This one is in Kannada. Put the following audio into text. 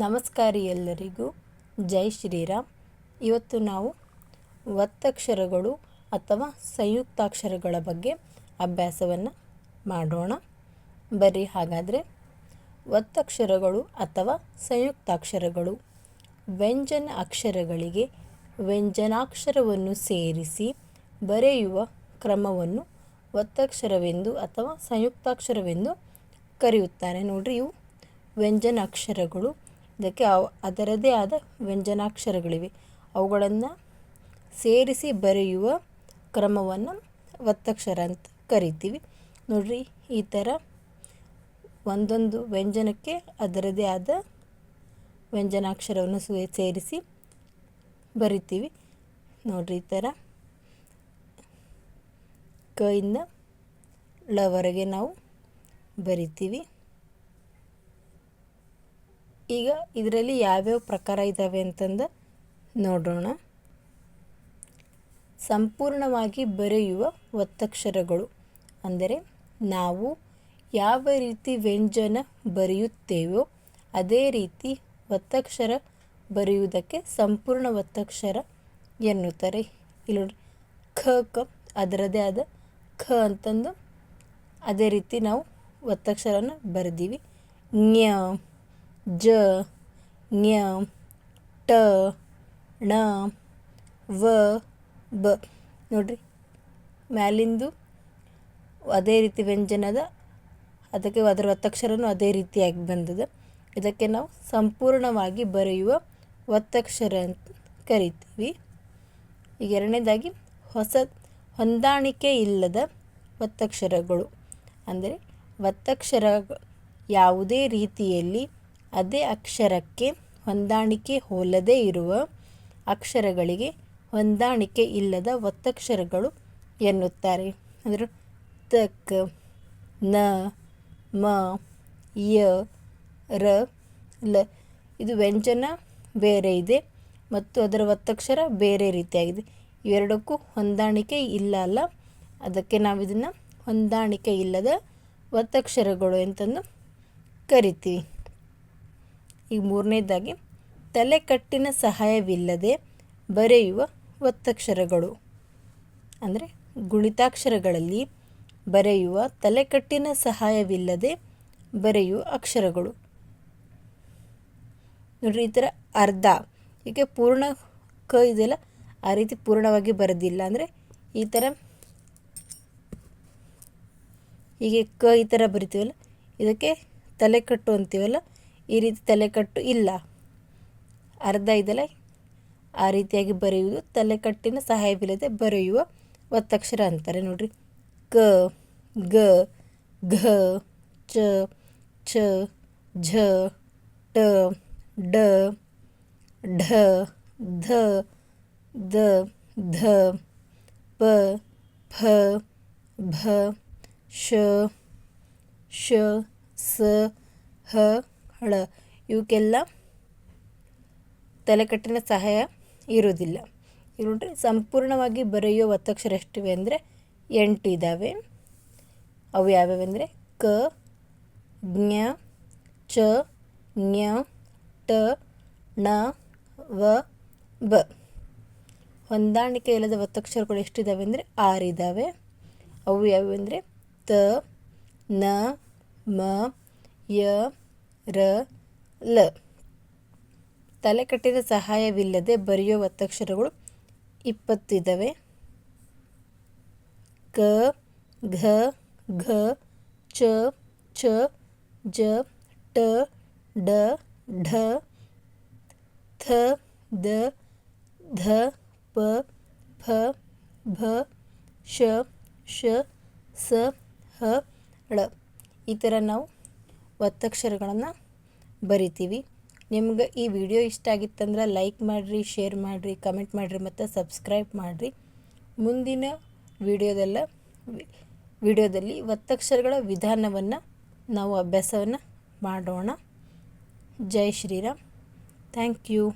ನಮಸ್ಕಾರ ಎಲ್ಲರಿಗೂ. ಜೈ ಶ್ರೀರಾಮ್. ಇವತ್ತು ನಾವು ಒತ್ತಕ್ಷರಗಳು ಅಥವಾ ಸಂಯುಕ್ತಾಕ್ಷರಗಳ ಬಗ್ಗೆ ಅಭ್ಯಾಸವನ್ನು ಮಾಡೋಣ. ಬನ್ನಿ ಹಾಗಾದರೆ. ಒತ್ತಕ್ಷರಗಳು ಅಥವಾ ಸಂಯುಕ್ತಾಕ್ಷರಗಳು ವ್ಯಂಜನ ಅಕ್ಷರಗಳಿಗೆ ವ್ಯಂಜನಾಕ್ಷರವನ್ನು ಸೇರಿಸಿ ಬರೆಯುವ ಕ್ರಮವನ್ನು ಒತ್ತಕ್ಷರವೆಂದು ಅಥವಾ ಸಂಯುಕ್ತಾಕ್ಷರವೆಂದು ಕರೆಯುತ್ತಾರೆ. ನೋಡ್ರಿ, ಇವು ವ್ಯಂಜನ ಅಕ್ಷರಗಳು. ಇದಕ್ಕೆ ಅದರದೇ ಆದ ವ್ಯಂಜನಾಕ್ಷರಗಳಿವೆ. ಅವುಗಳನ್ನು ಸೇರಿಸಿ ಬರೆಯುವ ಕ್ರಮವನ್ನು ಒತ್ತಕ್ಷರ ಅಂತ ಕರಿತೀವಿ. ನೋಡ್ರಿ, ಈ ಥರ ಒಂದೊಂದು ವ್ಯಂಜನಕ್ಕೆ ಅದರದೇ ಆದ ವ್ಯಂಜನಾಕ್ಷರವನ್ನು ಸೇರಿಸಿ ಬರಿತೀವಿ. ನೋಡ್ರಿ, ಈ ಥರ ಕ ಇಂದ ಳವರೆಗೆ ನಾವು ಬರಿತೀವಿ. ಈಗ ಇದರಲ್ಲಿ ಯಾವ್ಯಾವ ಪ್ರಕಾರ ಇದ್ದಾವೆ ಅಂತಂದು ನೋಡೋಣ. ಸಂಪೂರ್ಣವಾಗಿ ಬರೆಯುವ ಒತ್ತಕ್ಷರಗಳು ಅಂದರೆ ನಾವು ಯಾವ ರೀತಿ ವ್ಯಂಜನ ಬರೆಯುತ್ತೇವೋ ಅದೇ ರೀತಿ ಒತ್ತಕ್ಷರ ಬರೆಯುವುದಕ್ಕೆ ಸಂಪೂರ್ಣ ಒತ್ತಕ್ಷರ ಎನ್ನುತ್ತಾರೆ. ಇಲ್ಲಿ ನೋಡಿ, ಕ ಅದರದೇ ಆದ ಖ ಅಂತಂದು ಅದೇ ರೀತಿ ನಾವು ಒತ್ತಕ್ಷರನ ಬರೆದೀವಿ. ಜ್ಞ, ಜ, ಜ್ಞ, ಟ, ಣ, ವ, ಬ. ನೋಡ್ರಿ, ಮ್ಯಾಲಿಂದು ಅದೇ ರೀತಿ ವ್ಯಂಜನದ, ಅದಕ್ಕೆ ಅದರ ಒತ್ತಕ್ಷರನೂ ಅದೇ ರೀತಿಯಾಗಿ ಬಂದದ. ಇದಕ್ಕೆ ನಾವು ಸಂಪೂರ್ಣವಾಗಿ ಬರೆಯುವ ಒತ್ತಕ್ಷರ ಅಂತ ಕರಿತೀವಿ. ಈಗ ಎರಡನೇದಾಗಿ ಹೊಂದಾಣಿಕೆ ಇಲ್ಲದ ಒತ್ತಕ್ಷರಗಳು ಅಂದರೆ ಒತ್ತಕ್ಷರ ಯಾವುದೇ ರೀತಿಯಲ್ಲಿ ಅದೇ ಅಕ್ಷರಕ್ಕೆ ಹೊಂದಾಣಿಕೆ ಹೋಲದೇ ಇರುವ ಅಕ್ಷರಗಳಿಗೆ ಹೊಂದಾಣಿಕೆ ಇಲ್ಲದ ಒತ್ತಕ್ಷರಗಳು ಎನ್ನುತ್ತಾರೆ. ಅಂದರೆ ತಕ್, ನ, ಮ, ಯ, ರ, ಲ. ಇದು ವ್ಯಂಜನ ಬೇರೆ ಇದೆ ಮತ್ತು ಅದರ ಒತ್ತಕ್ಷರ ಬೇರೆ ರೀತಿಯಾಗಿದೆ. ಇವೆರಡಕ್ಕೂ ಹೊಂದಾಣಿಕೆ ಅಲ್ಲ. ಅದಕ್ಕೆ ನಾವು ಇದನ್ನು ಹೊಂದಾಣಿಕೆ ಇಲ್ಲದ ಒತ್ತಕ್ಷರಗಳು ಅಂತಂದು ಕರಿತೀವಿ. ಈಗ ಮೂರನೇದಾಗಿ ತಲೆಕಟ್ಟಿನ ಸಹಾಯವಿಲ್ಲದೆ ಬರೆಯುವ ಒತ್ತಕ್ಷರಗಳು ಅಂದರೆ ಗುಣಿತಾಕ್ಷರಗಳಲ್ಲಿ ಬರೆಯುವ ತಲೆಕಟ್ಟಿನ ಸಹಾಯವಿಲ್ಲದೆ ಬರೆಯುವ ಅಕ್ಷರಗಳು. ನೋಡ್ರಿ, ಈ ಥರ ಅರ್ಧ, ಹೀಗೆ ಪೂರ್ಣ ಕ ಇದೆಯಲ್ಲ ಆ ರೀತಿ ಪೂರ್ಣವಾಗಿ ಬರೋದಿಲ್ಲ. ಅಂದರೆ ಈ ಥರ ಹೀಗೆ ಕ ಈ ಥರ ಬರಿತೀವಲ್ಲ, ಇದಕ್ಕೆ ತಲೆಕಟ್ಟು ಅಂತೀವಲ್ಲ, ಈ ರೀತಿ ತಲೆಕಟ್ಟು ಇಲ್ಲ. ಅರ್ಧ ಇದೆಲ್ಲ ಆ ರೀತಿಯಾಗಿ ಬರೆಯುವುದು ತಲೆಕಟ್ಟಿನ ಸಹಾಯವಿಲ್ಲದೆ ಬರೆಯುವ ಒತ್ತಕ್ಷರ ಅಂತಾರೆ. ನೋಡ್ರಿ, ಕ, ಗ, ಘ, ಚ, ಛ, ಝ, ಟ, ಡ, ಢ, ಧ, ದ, ಧ, ಪ, ಫ, ಭ, ಶ, ಶ, ಸ, ಹ, ಳ. ಇವಕ್ಕೆಲ್ಲ ತಲೆಕಟ್ಟಿನ ಸಹಾಯ ಇರೋದಿಲ್ಲ. ಈಗ ನೋಡ್ರಿ, ಸಂಪೂರ್ಣವಾಗಿ ಬರೆಯುವ ಒತ್ತಕ್ಷರ ಎಷ್ಟಿವೆ ಅಂದರೆ 8 ಇದ್ದಾವೆ. ಅವು ಯಾವ್ಯಾವೆಂದರೆ ಕ, ಜ್ಞ, ಚ, ಜ್ಞ, ಟ, ಣ, ವ, ಬ. ಹೊಂದಾಣಿಕೆ ಇಲ್ಲದ ಒತ್ತಕ್ಷರಗಳು ಎಷ್ಟಿದ್ದಾವೆ ಅಂದರೆ 6 ಇದ್ದಾವೆ. ಅವು ಯಾವ್ಯಾವೆಂದರೆ ತ, ನ, ಮ, ಯ, ರ, ಲ. ತಲೆಕಟ್ಟಿನ ಸಹಾಯವಿಲ್ಲದೆ ಬರೆಯುವ ಒತ್ತಕ್ಷರಗಳು 20 ಇದ್ದಾವೆ. ಕ, ಘ, ಘ, ಚ, ಛ, ಜ, ಟ, ಡ, ಢ, ಥ, ದ, ಧ, ಪ, ಫ, ಭ, ಶ, ಶ, ಸ, ಹ, ಳ. ಈ ಥರ ನಾವು ಒತ್ತಕ್ಷರಗಳನ್ನು ಬರಿತೀವಿ. ನಿಮ್ಗೆ ಈ ವಿಡಿಯೋ ಇಷ್ಟ ಆಗಿತ್ತಂದ್ರೆ ಲೈಕ್ ಮಾಡಿರಿ, ಶೇರ್ ಮಾಡಿರಿ, ಕಮೆಂಟ್ ಮಾಡಿರಿ ಮತ್ತು ಸಬ್ಸ್ಕ್ರೈಬ್ ಮಾಡಿರಿ. ಮುಂದಿನ ವಿಡಿಯೋದಲ್ಲಿ ಒತ್ತಕ್ಷರಗಳ ವಿಧಾನವನ್ನು ನಾವು ಅಭ್ಯಾಸವನ್ನು ಮಾಡೋಣ. ಜೈ ಶ್ರೀರಾಮ್. Thank you.